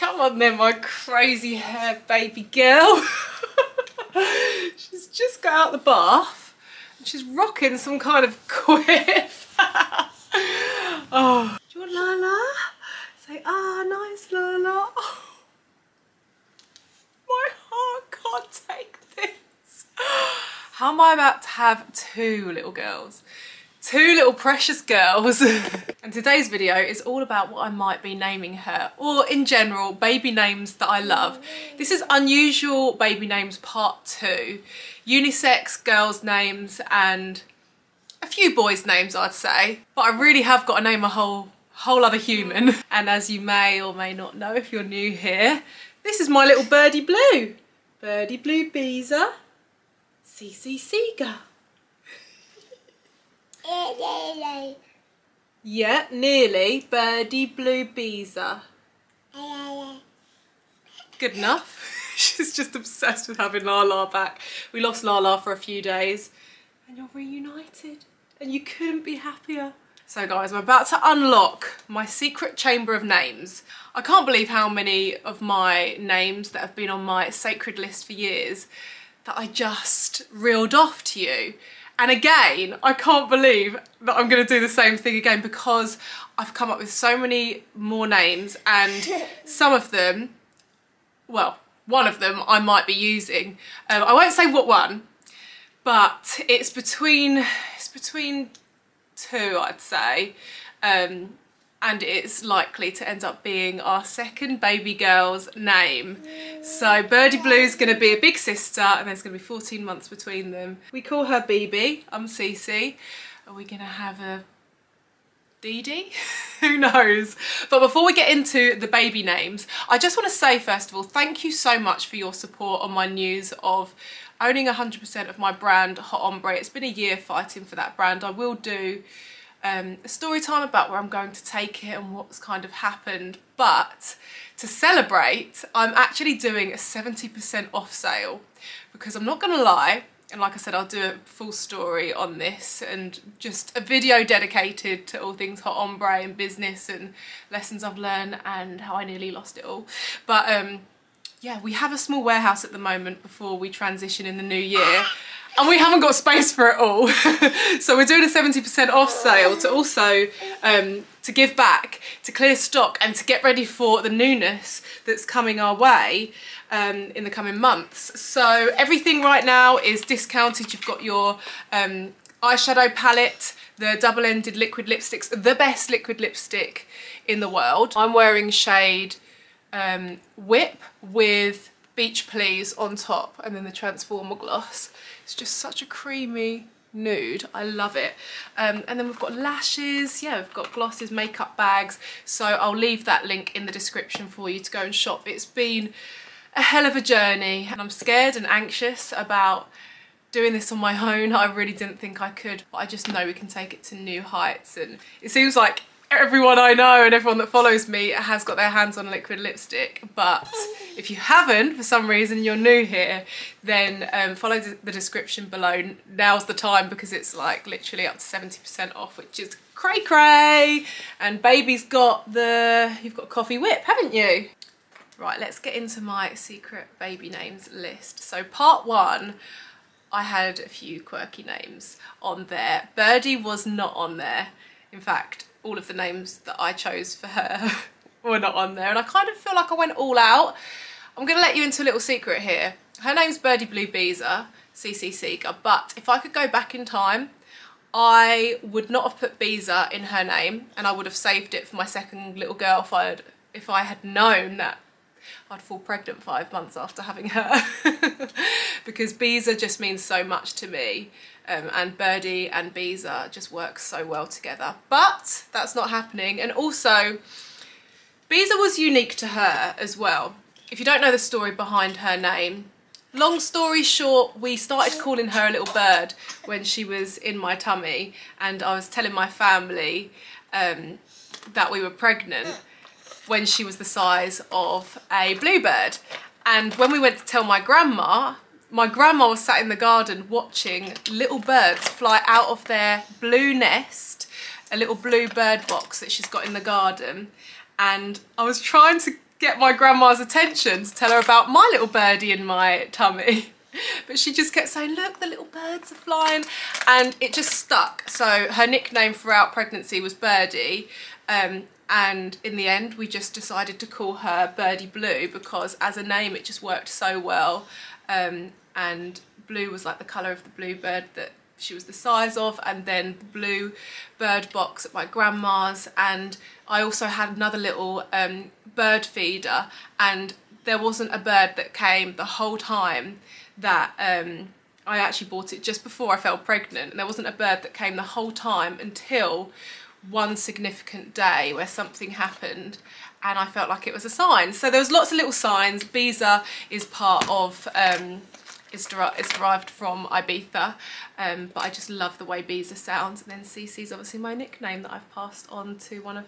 Come on then, my crazy hair baby girl. She's just got out the bath and she's rocking some kind of quiff. Oh, do you want Lala? Say, ah, nice Lala. Oh, my heart can't take this. How am I about to have two little girls? Two little precious girls. And today's video is all about what I might be naming her, or in general, baby names that I love. This is unusual baby names part 2. Unisex girls' names and a few boys' names, I'd say. But I really have got to name a whole other human. And as you may or may not know if you're new here, this is my little Birdyblue. Birdyblue Biza. Zizi girl. Yeah, nearly. Birdyblue Biza. Good enough. She's just obsessed with having Lala back. We lost Lala for a few days and you're reunited and you couldn't be happier. So guys, I'm about to unlock my secret chamber of names. I can't believe how many of my names that have been on my sacred list for years that I just reeled off to you. And again, I can't believe that I'm going to do the same thing again because I've come up with so many more names and some of them, well, one of them I might be using. I won't say what one, but it's between two, I'd say. And it's likely to end up being our second baby girl's name. So Birdyblue's gonna be a big sister and there's gonna be 14 months between them. We call her BB, I'm Zizi. Are we gonna have a Dee? Who knows? But before we get into the baby names, I just wanna say first of all, thank you so much for your support on my news of owning 100% of my brand, Hot Ombre. It's been a year fighting for that brand. I will do a story time about where I'm going to take it and what's kind of happened, but to celebrate I'm actually doing a 70% off sale because I'm not gonna lie, and like I said, I'll do a full story on this and just a video dedicated to all things Hot Ombre and business and lessons I've learned and how I nearly lost it all. But yeah, we have a small warehouse at the moment before we transition in the new year. And we haven't got space for it all. So we're doing a 70% off sale to also to give back, to clear stock and to get ready for the newness that's coming our way in the coming months. So everything right now is discounted. You've got your eyeshadow palette, the double-ended liquid lipsticks, the best liquid lipstick in the world. I'm wearing shade Whip with Beach Please on top and then the Transformer gloss. It's just such a creamy nude. I love it. And then we've got lashes. Yeah, we've got glosses, makeup bags. So I'll leave that link in the description for you to go and shop. It's been a hell of a journey and I'm scared and anxious about doing this on my own. I really didn't think I could, but I just know we can take it to new heights. And it seems like everyone I know and everyone that follows me has got their hands on liquid lipstick, but if you haven't, for some reason you're new here, then follow the description below. Now's the time because it's like literally up to 70% off, which is cray cray. And baby's got you've got Coffee Whip, haven't you? Right, let's get into my secret baby names list. So part 1, I had a few quirky names on there. Birdie was not on there. In fact, all of the names that I chose for her were not on there, and I kind of feel like I went all out. I'm gonna let you into a little secret here. Her name's Birdyblue Biza, CCC, but if I could go back in time, I would not have put Biza in her name and I would have saved it for my second little girl if I had known that I'd fall pregnant 5 months after having her. Because Biza just means so much to me. And Birdie and Biza just work so well together. But that's not happening. And also, Biza was unique to her as well. If you don't know the story behind her name, long story short, we started calling her a little bird when she was in my tummy. And I was telling my family that we were pregnant when she was the size of a bluebird. And when we went to tell my grandma was sat in the garden watching little birds fly out of their blue nest, a little blue bird box that she's got in the garden. And I was trying to get my grandma's attention to tell her about my little birdie in my tummy. But she just kept saying, look, the little birds are flying. And it just stuck. So her nickname throughout pregnancy was Birdie. And in the end, we just decided to call her Birdyblue because as a name, it just worked so well. And blue was like the colour of the bluebird that she was the size of, and then the blue bird box at my grandma's. And I also had another little bird feeder, and there wasn't a bird that came the whole time that I actually bought it just before I fell pregnant, and there wasn't a bird that came the whole time until one significant day where something happened and I felt like it was a sign. So there was lots of little signs. Biza is part of it's derived from Ibiza, but I just love the way Biza sounds. And then Cece's obviously my nickname that I've passed on to one of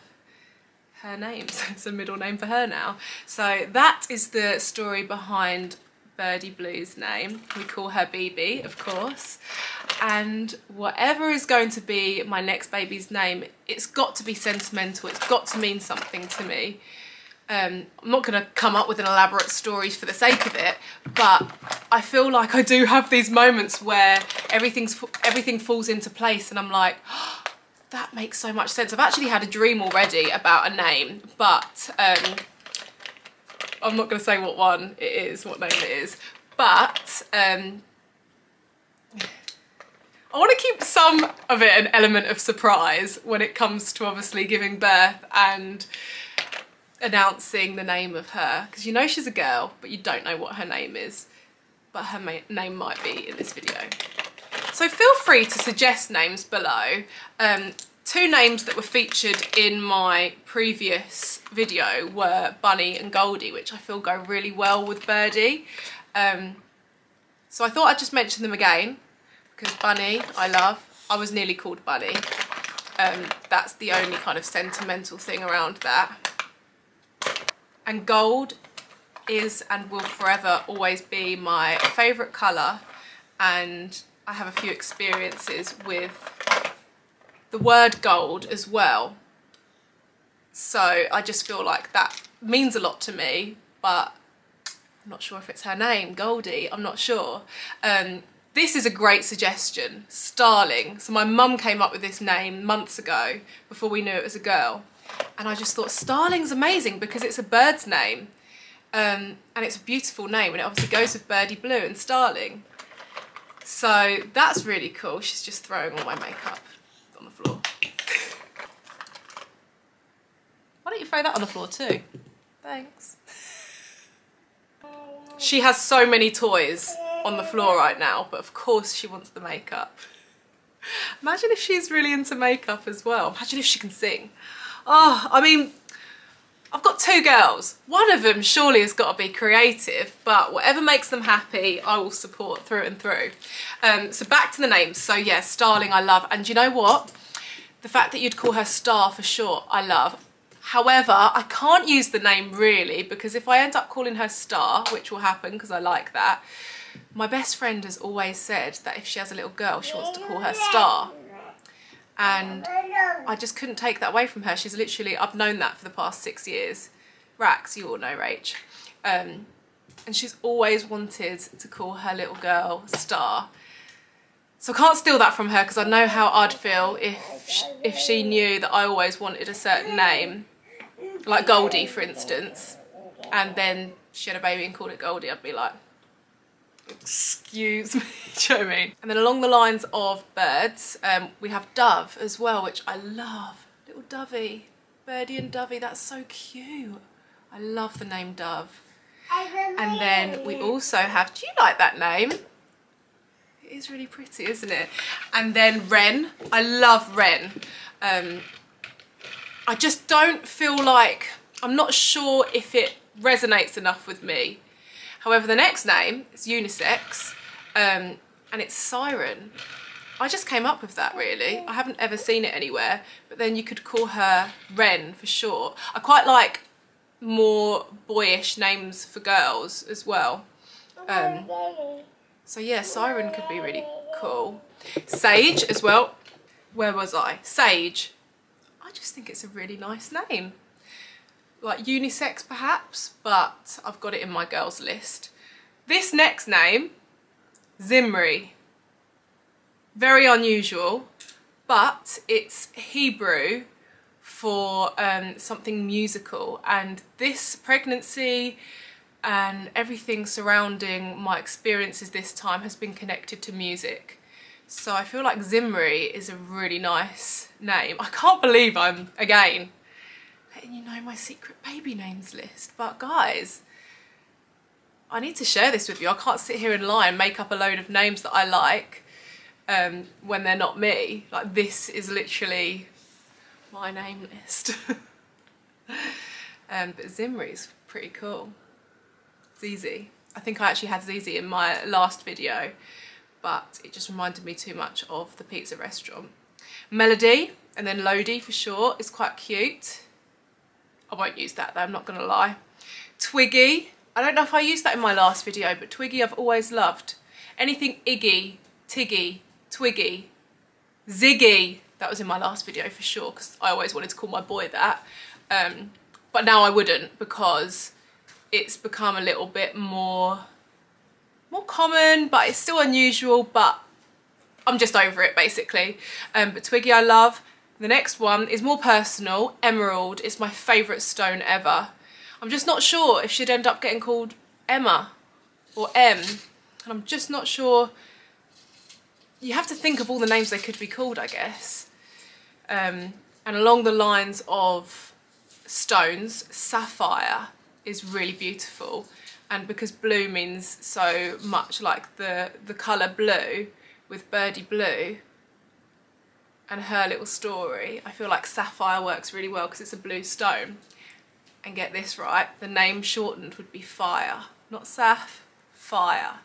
her names. It's a middle name for her now. So that is the story behind Birdyblue's name. We call her BB, of course. And whatever is going to be my next baby's name, it's got to be sentimental. It's got to mean something to me. I'm not going to come up with an elaborate story for the sake of it, but I feel like I do have these moments where everything falls into place and I'm like, oh, that makes so much sense. I've actually had a dream already about a name, but I'm not going to say what name it is, but I want to keep some of it an element of surprise when it comes to obviously giving birth and announcing the name of her, because you know she's a girl but you don't know what her name is, but her name might be in this video. So feel free to suggest names below. Two names that were featured in my previous video were Bunny and Goldie, which I feel go really well with Birdie. So I thought I'd just mention them again because Bunny I love. I was nearly called Bunny. That's the only kind of sentimental thing around that. And gold is and will forever always be my favourite colour, and I have a few experiences with the word gold as well. So I just feel like that means a lot to me, but I'm not sure if it's her name, Goldie, I'm not sure. This is a great suggestion, Starling. So my mum came up with this name months ago before we knew it was a girl. And I just thought Starling's amazing because it's a bird's name, and it's a beautiful name, and it obviously goes with Birdyblue and Starling. So that's really cool. She's just throwing all my makeup on the floor. Why don't you throw that on the floor too? Thanks. She has so many toys on the floor right now, but of course she wants the makeup. Imagine if she's really into makeup as well. Imagine if she can sing. Oh, I mean, I've got two girls. One of them surely has got to be creative, but whatever makes them happy, I will support through and through. So back to the names. So yeah, Starling I love. And you know what? The fact that you'd call her Star for short, I love. However, I can't use the name really, because if I end up calling her Star, which will happen because I like that, my best friend has always said that if she has a little girl, she wants to call her Star. And I just couldn't take that away from her. She's literally, I've known that for the past 6 years. Rax, you all know Rach. And she's always wanted to call her little girl Star. So I can't steal that from her because I know how I'd feel if she knew that I always wanted a certain name, like Goldie for instance, and then she had a baby and called it Goldie. I'd be like, excuse me, do you know what I mean? And then along the lines of birds, we have Dove as well, which I love. Little Dovey, Birdie and Dovey, that's so cute. I love the name Dove. And then we also have, do you like that name? It is really pretty, isn't it? And then Wren, I love Wren. I just don't feel like, I'm not sure if it resonates enough with me. However, the next name is unisex, and it's Siren. I just came up with that really. I haven't ever seen it anywhere, but then you could call her Wren for short. I quite like more boyish names for girls as well. So yeah, Siren could be really cool. Sage as well. Where was I? Sage. I just think it's a really nice name. like unisex perhaps, but I've got it in my girls list. This next name, Zimri. Very unusual, but it's Hebrew for something musical, and this pregnancy and everything surrounding my experiences this time has been connected to music. So I feel like Zimri is a really nice name. I can't believe I'm, again, letting you know my secret baby names list. But guys, I need to share this with you. I can't sit here and lie and make up a load of names that I like when they're not me. Like, this is literally my name list. But Zimri's pretty cool. Zizi. I think I actually had Zizi in my last video, but it just reminded me too much of the pizza restaurant. Melody, and then Lodi for short, is quite cute. I won't use that though, I'm not gonna lie. Twiggy, I don't know if I used that in my last video, but Twiggy I've always loved. Anything Iggy, Tiggy, Twiggy, Ziggy, that was in my last video for sure, because I always wanted to call my boy that. But now I wouldn't, because it's become a little bit more common, but it's still unusual, but I'm just over it basically. But Twiggy I love. The next one is more personal, Emerald. It's my favourite stone ever. I'm just not sure if she'd end up getting called Emma or M, and I'm just not sure. You have to think of all the names they could be called, I guess. And along the lines of stones, Sapphire is really beautiful, and because blue means so much like the colour blue with Birdyblue and her little story, I feel like Sapphire works really well because it's a blue stone. And get this right, the name shortened would be Fire, not Saf, Fire,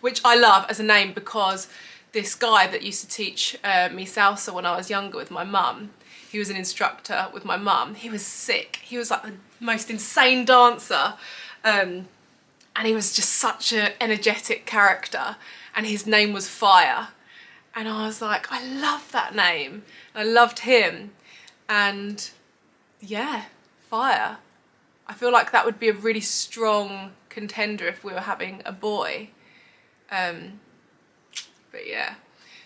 which I love as a name because this guy that used to teach me salsa when I was younger with my mum, he was an instructor with my mum. He was sick. He was like the most insane dancer. And he was just such an energetic character. And his name was Fire. And I was like, I love that name. I loved him. And yeah, Fire. I feel like that would be a really strong contender if we were having a boy. But yeah.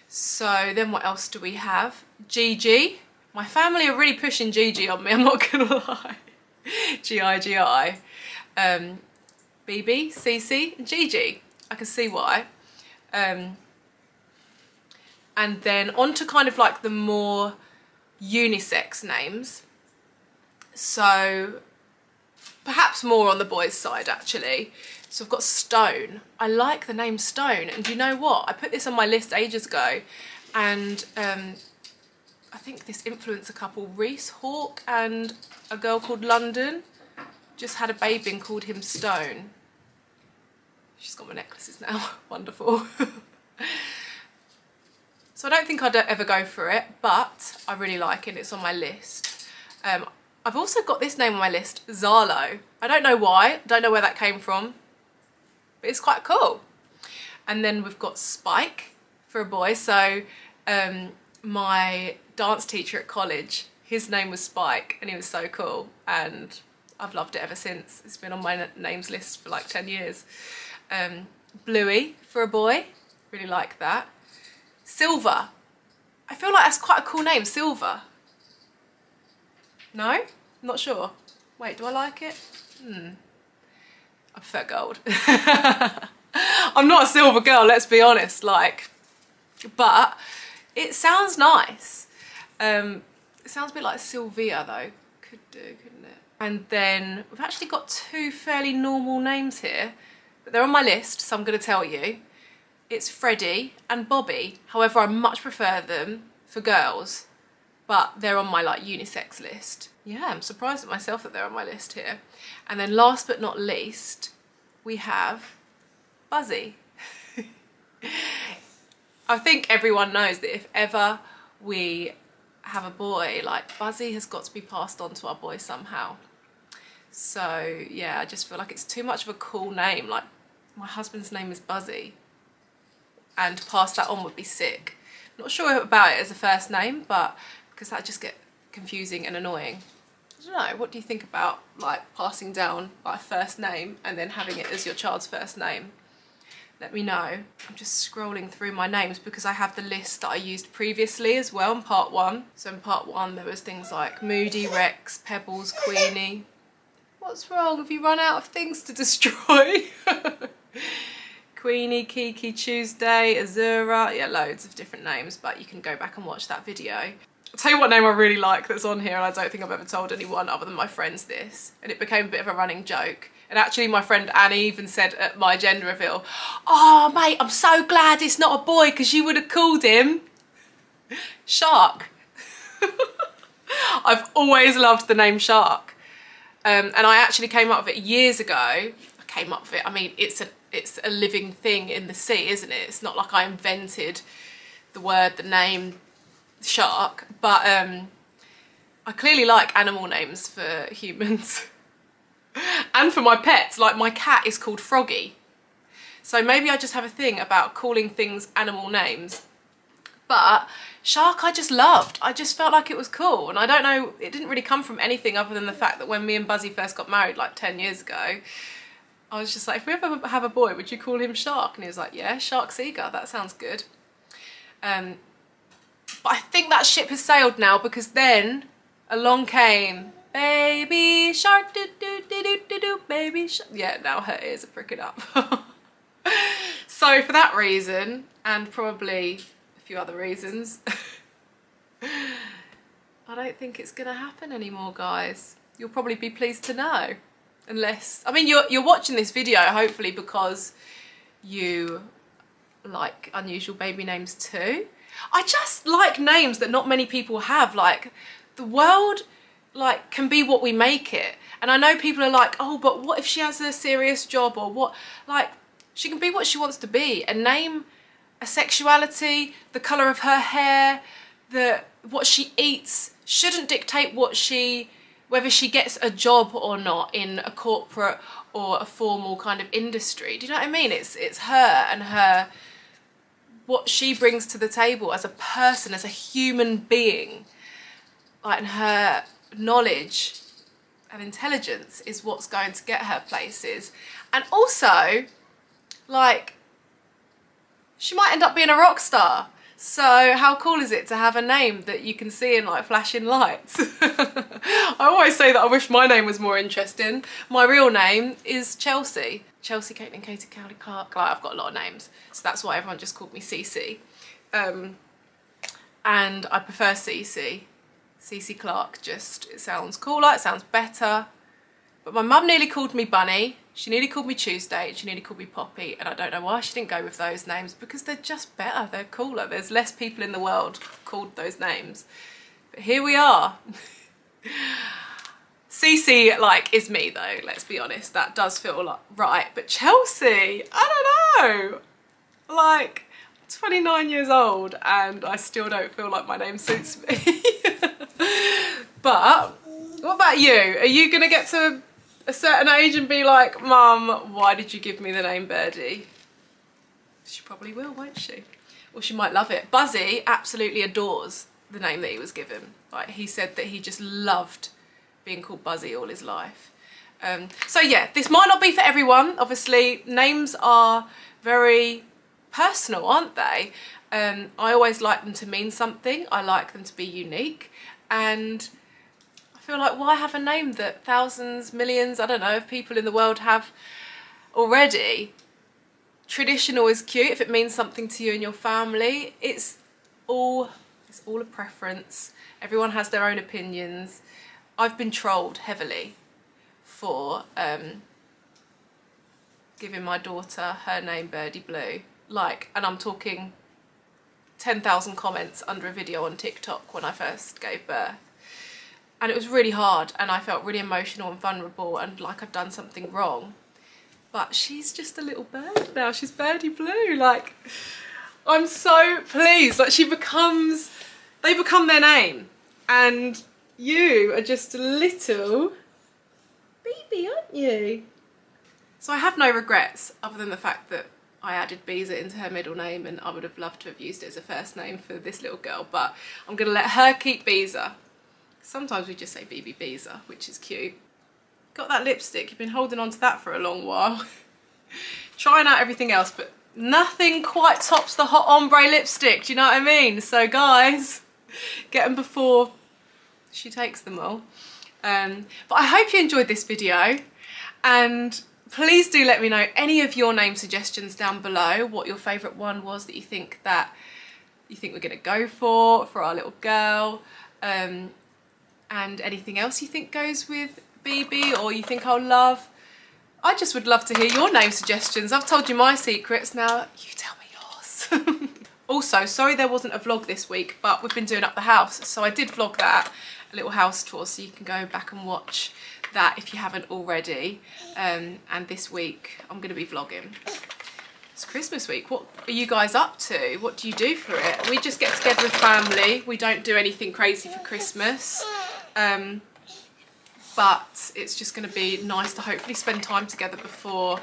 So then what else do we have? Gigi. My family are really pushing Gigi on me, I'm not gonna lie. G-I-G-I. BB, Cece, and Gigi. I can see why. And then on to kind of like the more unisex names. So perhaps more on the boys' side actually. So I've got Stone. I like the name Stone, and do you know what? I put this on my list ages ago, and I think this influencer couple, Reese Hawke and a girl called London, just had a baby and called him Stone. She's got my necklaces now, wonderful. So I don't think I'd ever go for it, but I really like it, it's on my list. I've also got this name on my list, Zalo. I don't know why, don't know where that came from, but it's quite cool. And then we've got Spike for a boy. So my dance teacher at college, his name was Spike, and he was so cool, and I've loved it ever since. It's been on my names list for like 10 years. Bluey for a boy, really like that. Silver, I feel like that's quite a cool name, Silver. No? Not sure. Wait, do I like it? I prefer gold. I'm not a silver girl, let's be honest, like, but it sounds nice. It sounds a bit like Sylvia though. Could do, couldn't it? And then we've actually got two fairly normal names here, but they're on my list, so I'm going to tell you. It's Freddie and Bobby. However, I much prefer them for girls, but they're on my like unisex list. Yeah, I'm surprised at myself that they're on my list here. And then last but not least, we have Buzzy. I think everyone knows that if ever we have a boy, like, Buzzy has got to be passed on to our boy somehow. So yeah, I just feel like it's too much of a cool name. Like, my husband's name is Buzzy, and to pass that on would be sick. Not sure about it as a first name, but because that'd just get confusing and annoying. I don't know, what do you think about like passing down like a first name and then having it as your child's first name? Let me know. I'm just scrolling through my names because I have the list that I used previously as well in part 1. So in part 1 there was things like Moody, Rex, Pebbles, Queenie. What's wrong? Have you run out of things to destroy? Queenie, Kiki, Tuesday, Azura. Yeah, loads of different names, but you can go back and watch that video. I'll tell you what name I really like that's on here, and I don't think I've ever told anyone other than my friends this, and it became a bit of a running joke. And actually my friend Annie even said at my gender reveal, "Oh mate, I'm so glad it's not a boy because you would have called him Shark." I've always loved the name Shark. And I actually came up with it years ago. I mean, it's a living thing in the sea, isn't it? It's not like I invented the word, the name Shark, but I clearly like animal names for humans. And for my pets, like my cat is called Froggy. So maybe I just have a thing about calling things animal names. But Shark I just loved. I just felt like it was cool. And I don't know, it didn't really come from anything other than the fact that when me and Buzzy first got married like 10 years ago, I was just like, if we ever have a boy, would you call him Shark? And he was like, yeah, Shark Seeger, that sounds good. But I think that ship has sailed now because then along came Baby Shark, do do do do do do, Baby Shark. Yeah, now her ears are pricking up. So for that reason, and probably a few other reasons, I don't think it's gonna happen anymore, guys. You'll probably be pleased to know. Unless, I mean, you're watching this video hopefully because you like unusual baby names too. I just like names that not many people have. Like, the world like can be what we make it. And I know people are like, oh, but what if she has a serious job, or what? Like, she can be what she wants to be. A name, a sexuality, the colour of her hair, what she eats shouldn't dictate whether she gets a job or not in a corporate or a formal kind of industry. Do you know what I mean? It's her and what she brings to the table as a person, as a human being, like, and her knowledge and intelligence is what's going to get her places. And also, like, she might end up being a rock star. So how cool is it to have a name that you can see in like flashing lights? I always say that I wish my name was more interesting. My real name is Chelsea. Chelsea, Caitlin, Katie, Cowley, Clarke. Like, I've got a lot of names, so that's why everyone just called me Cici. And I prefer Cici. Cici Clarke, just, it sounds cooler, it sounds better. But my mum nearly called me Bunny, she nearly called me Tuesday, and she nearly called me Poppy, and I don't know why she didn't go with those names, because they're just better, they're cooler. There's less people in the world called those names. But here we are. Cici, like, is me though, let's be honest, that does feel like right. But Chelsea, I don't know. Like, 29 years old and I still don't feel like my name suits me. But what about you? Are you gonna get to a certain age and be like, Mum, why did you give me the name Birdie? She probably will, won't she? Or she might love it. Buzzy absolutely adores the name that he was given. Like, he said that he just loved being called Buzzy all his life. So yeah, this might not be for everyone. Obviously, names are very personal, aren't they? I always like them to mean something. I like them to be unique. And I feel like, why have a name that thousands, millions, I don't know, of people in the world have already? Traditional is cute if it means something to you and your family. It's all a preference. Everyone has their own opinions. I've been trolled heavily for giving my daughter her name Birdyblue. Like, and I'm talking 10,000 comments under a video on TikTok when I first gave birth. And it was really hard, and I felt really emotional and vulnerable and like I'd done something wrong. But she's just a little bird now, she's Birdyblue. Like, I'm so pleased. Like, they become their name. And you are just a little baby, aren't you? So I have no regrets other than the fact that I added Biza into her middle name, and I would have loved to have used it as a first name for this little girl, but I'm gonna let her keep Biza Sometimes we just say BB Biza, which is cute. Got that lipstick, you've been holding on to that for a long while. Trying out everything else, but nothing quite tops the hot ombre lipstick, do you know what I mean? So guys, get them before she takes them all. But I hope you enjoyed this video, and please do let me know any of your name suggestions down below, what your favourite one was that you think we're gonna go for our little girl, and anything else you think goes with BB or you think I'll love. I just would love to hear your name suggestions. I've told you my secrets, now you tell me yours. Also, sorry there wasn't a vlog this week, but we've been doing up the house, so I did vlog that, a little house tour, so you can go back and watch that if you haven't already. And this week I'm going to be vlogging. It's Christmas week. What are you guys up to? What do you do for it? We just get together with family. We don't do anything crazy for Christmas. But it's just going to be nice to hopefully spend time together before,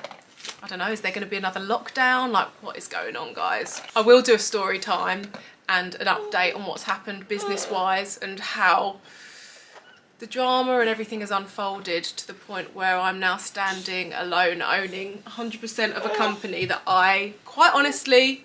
I don't know, is there going to be another lockdown? Like, what is going on, guys? I will do a story time and an update on what's happened business-wise and how the drama and everything has unfolded to the point where I'm now standing alone, owning 100% of a company that I, quite honestly,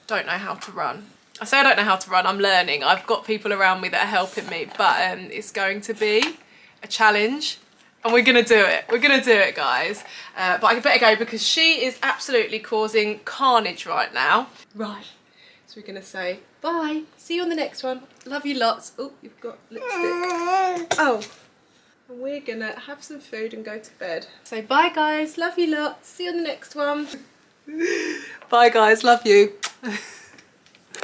don't know how to run. I say I don't know how to run, I'm learning. I've got people around me that are helping me, but it's going to be a challenge. And we're gonna do it. We're gonna do it, guys. But I better go because she is absolutely causing carnage right now. Right, so we're gonna say bye. See you on the next one. Love you lots. Oh, you've got lipstick. Oh, and we're gonna have some food and go to bed. So bye, guys. Love you lots. See you on the next one. Bye, guys. Love you.